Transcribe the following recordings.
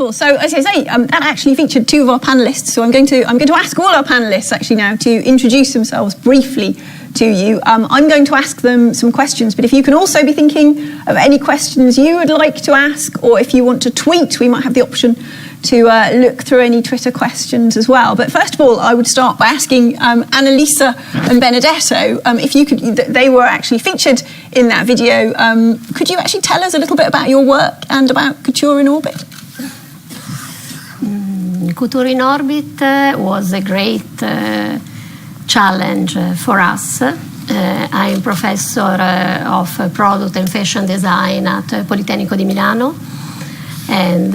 Wonderful. So, as I say, that actually featured two of our panellists. So I'm going to ask all our panellists actually now to introduce themselves briefly to you. I'm going to ask them some questions, but if you can also be thinking of any questions you would like to ask, or if you want to tweet, we might have the option to look through any Twitter questions as well. But first of all, I would start by asking Annalisa and Benedetto, if you could, they were actually featured in that video. Could you actually tell us a little bit about your work and about Couture in Orbit? Couture in Orbit was a great challenge for us. I'm professor of product and fashion design at Politecnico di Milano, and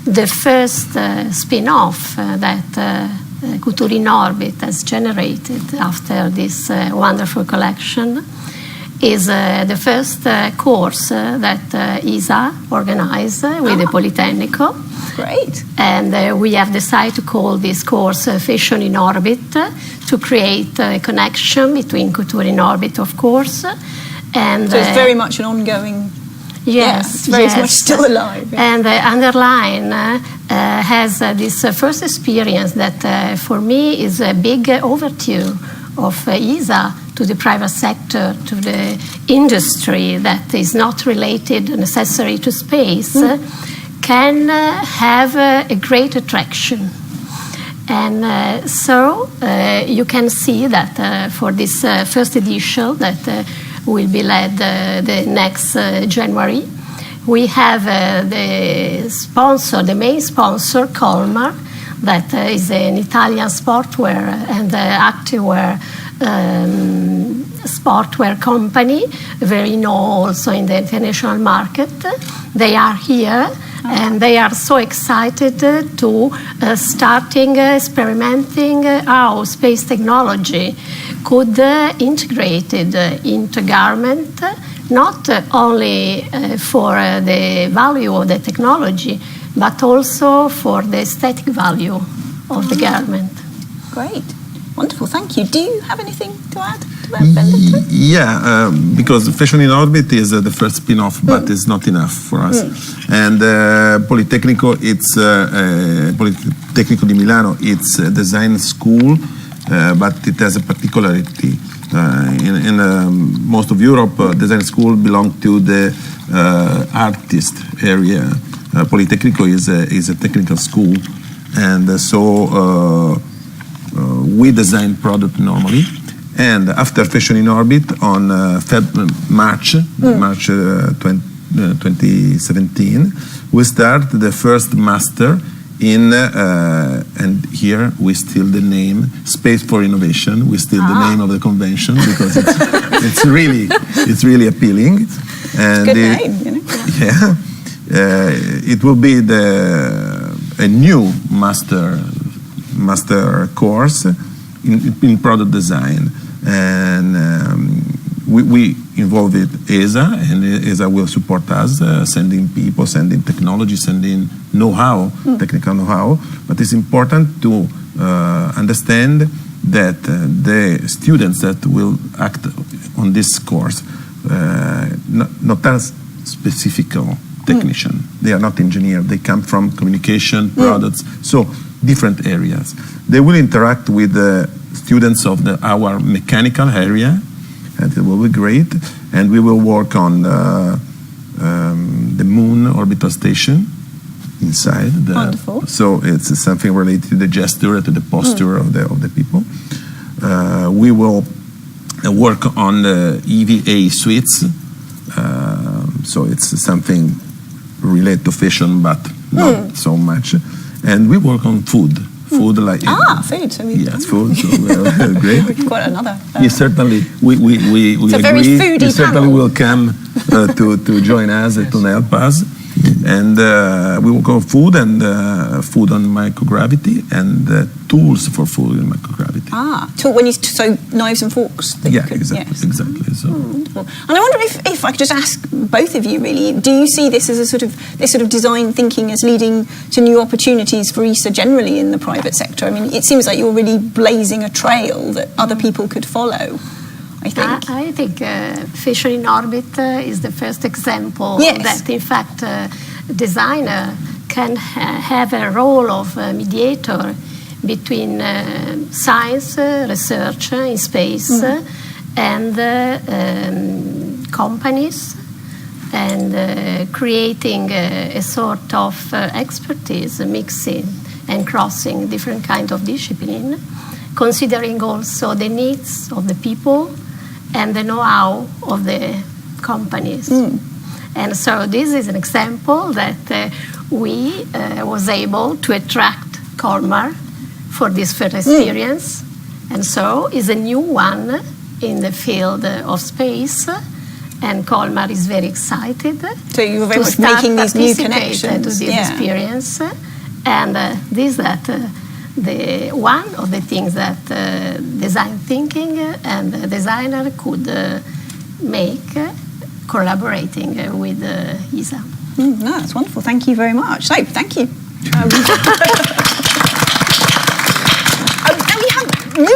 the first spin-off that Couture in Orbit has generated after this wonderful collection is the first course that ISA organized with the Politecnico. Great. And we have decided to call this course Fashion in Orbit to create a connection between Couture in Orbit, of course. And so it's very much an ongoing... Yes, it's very much still alive. Yeah. And Underline has this first experience that for me is a big overture of ISA to the private sector, to the industry that is not related necessarily to space, can have a great attraction. And so you can see that for this first edition that will be led the next January, we have the sponsor, the main sponsor, Colmar, that is an Italian sportwear and activewear sportwear company, very known also in the international market. They are here, and they are so excited to starting experimenting how space technology could integrate it into garment, not only for the value of the technology, but also for the aesthetic value of the garment. Great. Wonderful, thank you. Do you have anything to add to that, Benedetto? Yeah, because Fashion in Orbit is the first spin-off, but it's not enough for us. And Politecnico, it's Politecnico di Milano, it's a design school, but it has a particularity. In most of Europe, design school belong to the artist area. Politecnico is a technical school, and so we design product normally. And after Fashion in Orbit on March 2017, we start the first master in, and here we steal the name, Space4Innovation. We steal the name of the convention because it's really appealing. And it's a good name, you know? Yeah. It will be a new master course in product design, and we involve ESA, and ESA will support us, sending people, sending technology, sending know-how, technical know-how. But it's important to understand that the students that will act on this course not as specific technician. They are not engineers. They come from communication, products, so different areas. They will interact with the students of our mechanical area, and it will be great. And we will work on the moon orbital station inside. Wonderful. So it's something related to the gesture, to the posture of the people. We will work on the EVA suites. So it's something related to fashion, but not so much. And we work on food. Food like food. So yes, food. So we're great. We've got another. Certainly, we it's agree. A very foodie you certainly panel. will come to join us, to help us. And we will go food and food on microgravity and tools for food in microgravity. So knives and forks. Exactly. So. Wonderful. And I wonder if I could just ask both of you, really, do you see this as this sort of design thinking as leading to new opportunities for ESA generally in the private sector? I mean, it seems like you're really blazing a trail that other people could follow. I think Fashion in Orbit is the first example that, in fact, designer can have a role of mediator between science, research in space, and companies, and creating a sort of expertise, mixing and crossing different kinds of discipline, considering also the needs of the people and the know-how of the companies. And so this is an example that we was able to attract Colmar for this first experience, and so is a new one in the field of space, and Colmar is very excited. So you were very much making these new connections to this experience, and this that the one of the things that design thinking and the designer could make collaborating with ESA. No, that's wonderful. Thank you very much. So, thank you.